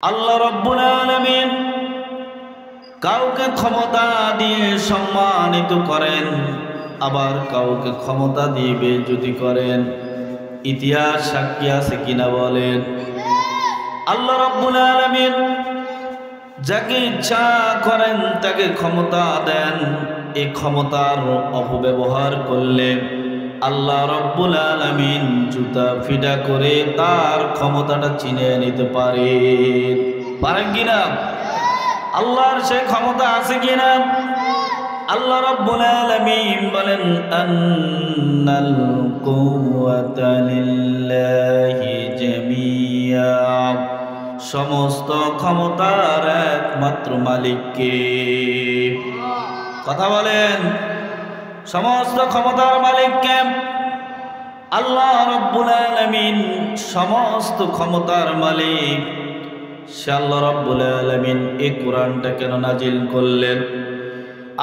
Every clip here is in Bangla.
আল্লাহ রাব্বুল আলামিন কাউকে ক্ষমতা দিয়ে সম্মানিত করেন, আবার কাউকে ক্ষমতা দিয়ে বেইজ্জতি করেন। ইতিহাস সাক্ষী আছে কিনা বলেন? আল্লাহ রাব্বুল আলামিন যাকে ইচ্ছা করেন তাকে ক্ষমতা দেন। এই ক্ষমতার অপব্যবহার করলে আল্লাহ রাব্বুল আলামিন জুতা ফিটা করে তার ক্ষমতাটা ছিনিয়ে নিতে পারেন কিনা? আল্লাহর সেই ক্ষমতা আছে কিনা? আল্লাহ রাব্বুল আলামিন বলেন, আন্নাল কুওয়াতা লিল্লাহি জামিয়া, সমস্ত ক্ষমতার একমাত্র মালিককে। কথা বলেন, সমস্ত ক্ষমতার মালিককে। আল্লাহ রাব্বুল আলামিন সমস্ত ক্ষমতার মালিক। সে আল্লাহ রাব্বুল আলামিন এই কোরআনটা কেন নাজিল করলেন?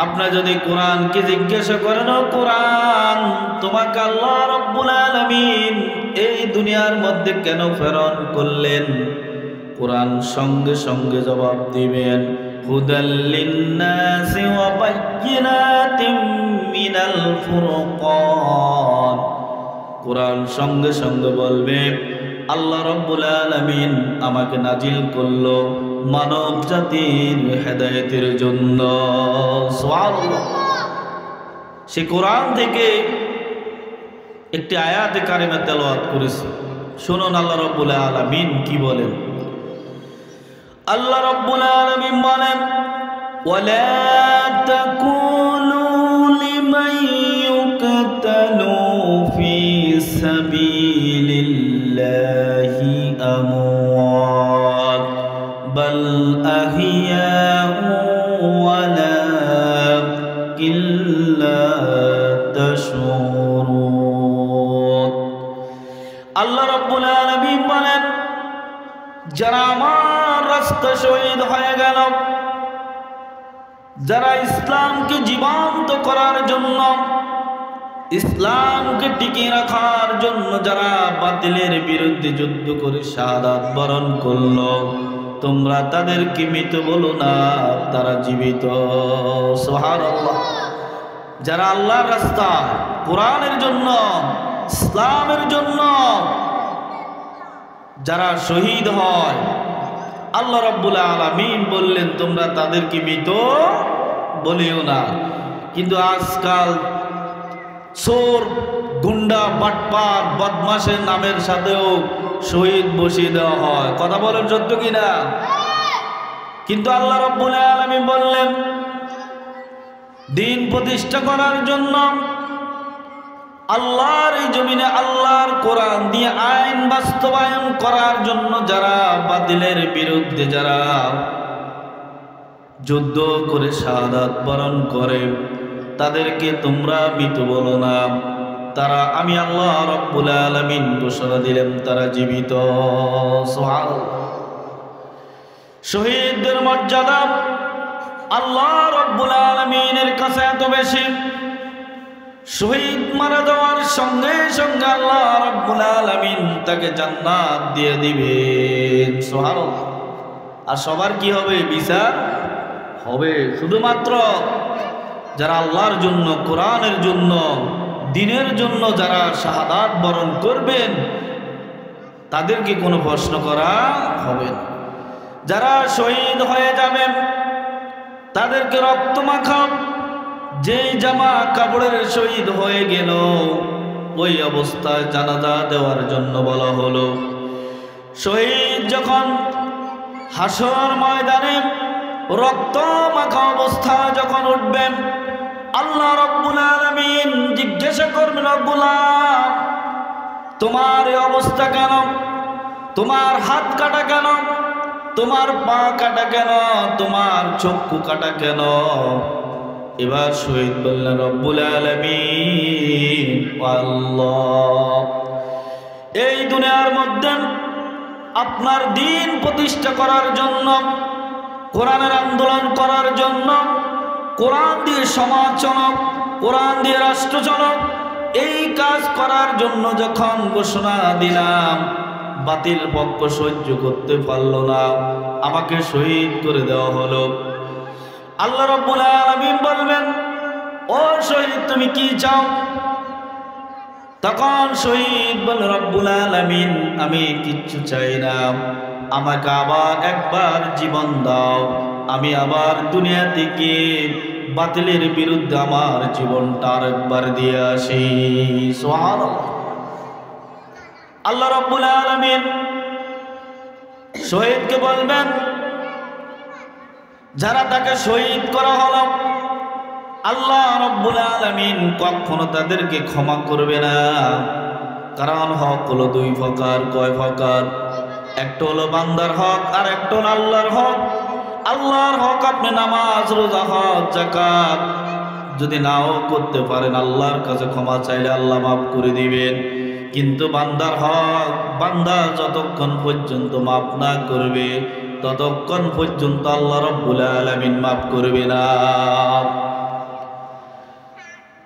আপনি যদি কোরআনকে জিজ্ঞাসা করেন, কোরআন তোমাকে আল্লাহ রাব্বুল আলামিন এই দুনিয়ার মধ্যে কেন প্রেরণ করলেন, কোরআন সঙ্গে সঙ্গে জবাব দিবেন, হুদাল লিন্নাসি ওয়া বায়্যিনাতিম মিনাল ফুরকান। কোরআন সঙ্গে সঙ্গে বলবে আল্লাহ রাব্বুল আলামিন আমাকে নাজিল করলো মানব জাতির হেদায়েতের জন্য। সুবহানাল্লাহ। সে কোরআন থেকে একটি আয়াতে কারিমা তেলাওয়াত করেছে। শুনুন আল্লাহ রাব্বুল আলামিন কি বলেন। আল্লাহ রাব্বুল আলামিন বলেন, ওয়ালা তাকুলু লিমান ইউকতালু ফি সাবিলিল্লাহি আমওয়াত বাল আহিয়াউ ওয়ালাকিন লা তাশউরুন। আল্লাহ রাব্বুল আলামিন বলেন, যারা আমার রাস্তা শহীদ হয়ে গেল, যারা ইসলামকে জীবন্ত করার জন্য, ইসলামকে টিকিয়ে রাখার জন্য যারা বাতিলের বিরুদ্ধে যুদ্ধ করে শাহাদাত বরণ করলো, তোমরা তাদেরকে মৃত বলো না, তারা জীবিত। সুবহানাল্লাহ। যারা আল্লাহর রাস্তা, কোরআনের জন্য, ইসলামের জন্য যারা শহীদ হয়, আল্লাহ রাব্বুল আলামিন বললেন তোমরা তাদেরকে মৃত বলিও না। কিন্তু আজকাল চোর, গুন্ডা, বাটপার, বদমাশের নামের সাথেও শহীদ বসিয়ে দেওয়া হয়। কথা বলেন সত্য কিনা? কিন্তু আল্লাহ রাব্বুল আলামিন বললেন দিন প্রতিষ্ঠা করার জন্য, আল্লাহর এই জমিনে আল্লাহর কোরআন দিয়ে আইন বাস্তবায়ন করার জন্য যারা বাতিলের বিরুদ্ধে যারা যুদ্ধ করে শাহাদাত বরণ করে, তাদেরকে তোমরা মৃত বলো না, তারা আমি আল্লাহ রাব্বুল আলামিন ঘোষণা দিলাম তারা জীবিত। সুবহানাল্লাহ। শহীদদের মর্যাদা আল্লাহ রাব্বুল আলামিনের কাছে এত বেশি, শহীদ মারা যাওয়ার সঙ্গে সঙ্গে আল্লাহ রাব্বুল আলামিন তাকে জান্নাত দিয়ে দিবেন। সুবহানাল্লাহ। আর সবার কি হবে? বিচার হবে। শুধুমাত্র যারা আল্লাহর জন্য, কোরআনের জন্য, দ্বীনের জন্য যারা শাহাদাত বরণ করবেন তাদেরকে কোনো প্রশ্ন করা হবে না। যারা শহীদ হয়ে যাবেন তাদেরকে রক্ত মাখা যে জামা কাপড়ের শহীদ হয়ে গেল, ওই অবস্থায় জানাজা দেওয়ার জন্য বলা হলো। শহীদ যখন হাসর ময়দানে রক্ত মাখা অবস্থায় যখন উঠবেন, আল্লাহ রাব্বুল আলামিন জিজ্ঞাসা করবেন, গোলাম তোমার এই অবস্থা কেন? তোমার হাত কাটা কেন? তোমার পা কাটা কেন? তোমার চক্ষু কাটা কেন? এবার শহীদ বললেন, রব্বুল আলামিন আল্লাহ, এই দুনিয়ার মধ্যে আপনার দ্বীন প্রতিষ্ঠা করার জন্য, কোরআনের আন্দোলন করার জন্য, কোরআন দিয়ে সমাজ চলক, কোরআন দিয়ে রাষ্ট্র চলক, এই কাজ করার জন্য যখন ঘোষণা দিলাম, বাতিল পক্ষ সহ্য করতে পারল না, আমাকে শহীদ করে দেওয়া হলো। আল্লাহ রাব্বুল আলামিন বলবেন, ও শহীদ তুমি কি চাও? তখন শহীদ বলে, রব্বুল আলামিন আমি কিচ্ছু চাই না, আমাকে আবার একবার জীবন দাও, আমি আবার দুনিয়া থেকে বাতিলের বিরুদ্ধে আমার জীবনটা আরেকবার দিয়ে আসি। সুবহানাল্লাহ। আল্লাহ রাব্বুল আলামিন শহীদকে বলবেন, যারা তাকে শহীদ করা হলো আল্লাহ রাব্বুল আলামিন কখনো তাদেরকে ক্ষমা করবে না। কারণ হক হলো দুই প্রকার। কয় প্রকার? একটা হলো বান্দার হক আর একটা হলো আল্লাহর হক। আল্লাহর হক আপনি নামাজ, রোজা, হজ, যাকাত যদি নাও করতে পারেন, আল্লাহর কাছে ক্ষমা চাইলে আল্লাহ মাফ করে দিবেন। কিন্তু বান্দার হক, বান্দা যতক্ষণ পর্যন্ত মাফ না করবে ততক্ষণ পর্যন্ত আল্লাহ রাব্বুল আলামিন মাফ করবে না।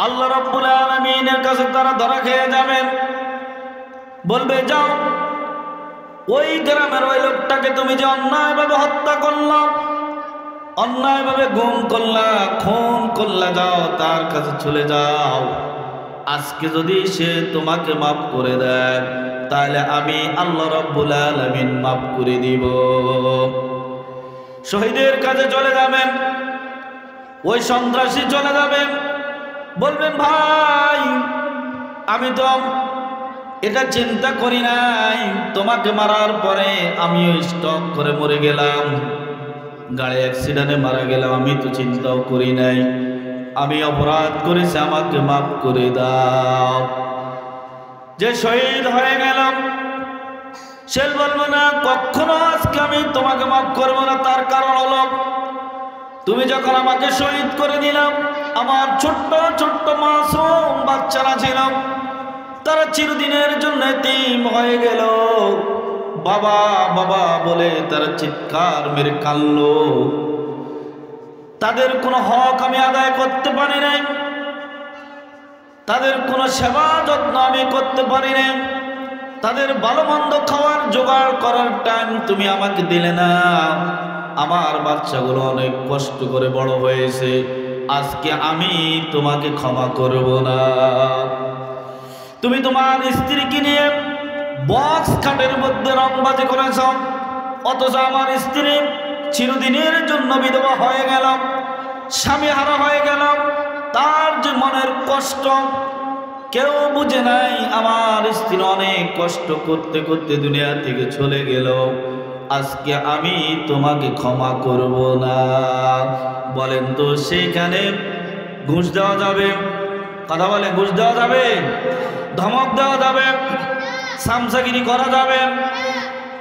আল্লাহ রাব্বুল আলামিনের কাছে তারা ধরা খেয়ে যাবেন, বলবে যাও ওই গ্রামের ওই লোকটাকে তুমি যে অন্যায়ভাবে হত্যা করলা, অন্যায়ভাবে গুম করলা, খুন করলা, যাও তার কাছে চলে যাও। আজকে যদি সে তোমাকে মাফ করে দেয় তাহলে আমি আল্লাহ রাব্বুল আলামিন মাফ করে দিব। শহীদের কাছে চলে যাবেন, ওই সন্ত্রাসী চলে যাবেন, বলবেন ভাই আমি তো এটা চিন্তা করি নাই, তোমাকে মারার পরে আমিও স্ট্রোক করে মরে গেলাম, গাড়ি অ্যাক্সিডেন্টে মারা গেলাম, আমি তো চিন্তাও করি নাই, আমি অপরাধ করেছি, আমাকে মাফ করে দাও। যে শহীদ হয়ে গেলাম সে বলবো না কখনো আজকে আমি তোমাকে মাফ করবো না। তার কারণ হলো তুমি যখন আমাকে শহীদ করে দিলাম, আমার ছোট্ট ছোট্ট মাসুম বাচ্চারা ছিল, তারা চিরদিনের জন্য এতিম হয়ে গেল। বাবা বাবা বলে তারা চিৎকার মেরে কাঁদলো। তাদের কোনো হক আমি আদায় করতে পারি নাই, তাদের কোনো সেবা যত্ন আমি করতে পারি নাই, তাদের ভালো মন্দ খাওয়ার জোগাড় করার টাইম তুমি আমাকে দিলে না। আমার বাচ্চাগুলো অনেক কষ্ট করে বড় হয়েছে, আজকে আমি তোমাকে ক্ষমা করব না। তুমি তোমার স্ত্রীকে নিয়ে বক্স খাটের মধ্যে রংবাজি করেছ, অথচ আমার স্ত্রী চিরদিনের জন্য বিধবা হয়ে গেল, স্বামী হারা হয়ে গেল। তার যে মনের কষ্ট কেউ বুঝে নাই। আমার স্ত্রী অনেক কষ্ট করতে করতে দুনিয়া থেকে চলে গেল, আজকে আমি তোমাকে ক্ষমা করব না। বলেন তো সেইখানে ঘুষ দেওয়া যাবে? কথা বলে, ঘুষ দেওয়া যাবে? ধমক দেওয়া যাবে? সামসাগিরি করা যাবে?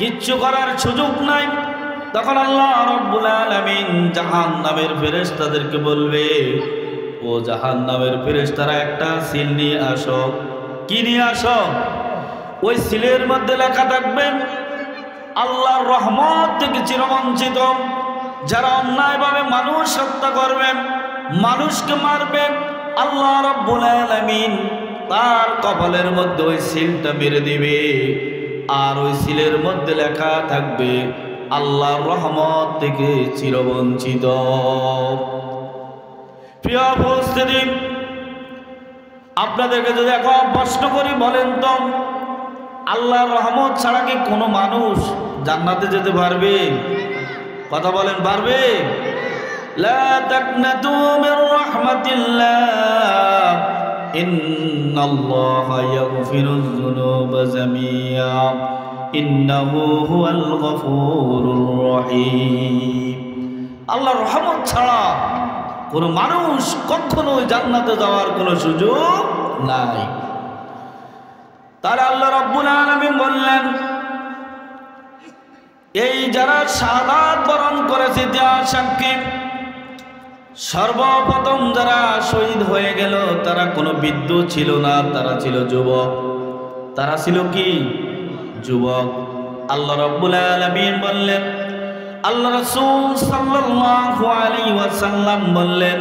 কিচ্ছু করার সুযোগ নাই। তখন আল্লাহ রাব্বুল আলামিন জাহান্নামের ফেরেশতাদেরকে বলবে, ও জাহান্নামের ফেরেশতারা একটা সিল নিয়ে আসো। কি নিয়ে আসো? ওই সিলের মধ্যে লেখা থাকবে আল্লাহর রহমত থেকে চিরবঞ্চিত যারা অন্যায়ভাবে মানুষ হত্যা করবে, মানুষকে মারবে, আল্লাহ রাব্বুল আলামিন তার কপালের মধ্যে ওই সিলটা মেরে দিবে। আর ওই সিলের মধ্যে লেখা থাকবে আল্লাহর রহমত থেকে চিরবঞ্চিত। প্রিয় উপস্থিতি, আপনাদেরকে যদি এখন প্রশ্ন করি, বলেন তো আল্লাহর রহমত ছাড়া কি কোনো মানুষ জান্নাতে যেতে পারবে? কথা বলেন, পারবে? লা তাকনাতু মির রাহমাতিল্লাহ ইন্নাল্লাহা ইয়াগফিরুয যুনুবা জামিআ ইন্নাহু হুয়াল গফুরুর রহিম। আল্লাহর রহমত ছাড়া কোন মানুষ কখনোই জান্নাতে যাওয়ার কোনো সুযোগ নাই। তারা আল্লাহ রাব্বুল আলামিন বললেন, এই যারা শাহাদাত বরণ করেছে ইতিহাস সাক্ষী, সর্বপ্রথম যারা শহীদ হয়ে গেল তারা কোনো বৃদ্ধ ছিল না, তারা ছিল যুবক। তারা ছিল কি? যুবক। আল্লাহ রাব্বুল আলামিন বললেন, আল্লাহ রাসূল সাল্লাল্লাহু আলাইহি ওয়াসাল্লাম বললেন,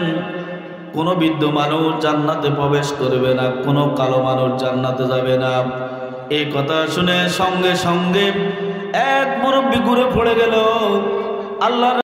কোনো বৃদ্ধ মানুষ জান্নাতে প্রবেশ করবে না, কোনো কালো মানুষ জান্নাতে যাবে না, এই কথা শুনে সঙ্গে সঙ্গে এক মুরব্বী ঘুরে পড়ে গেল। আল্লাহ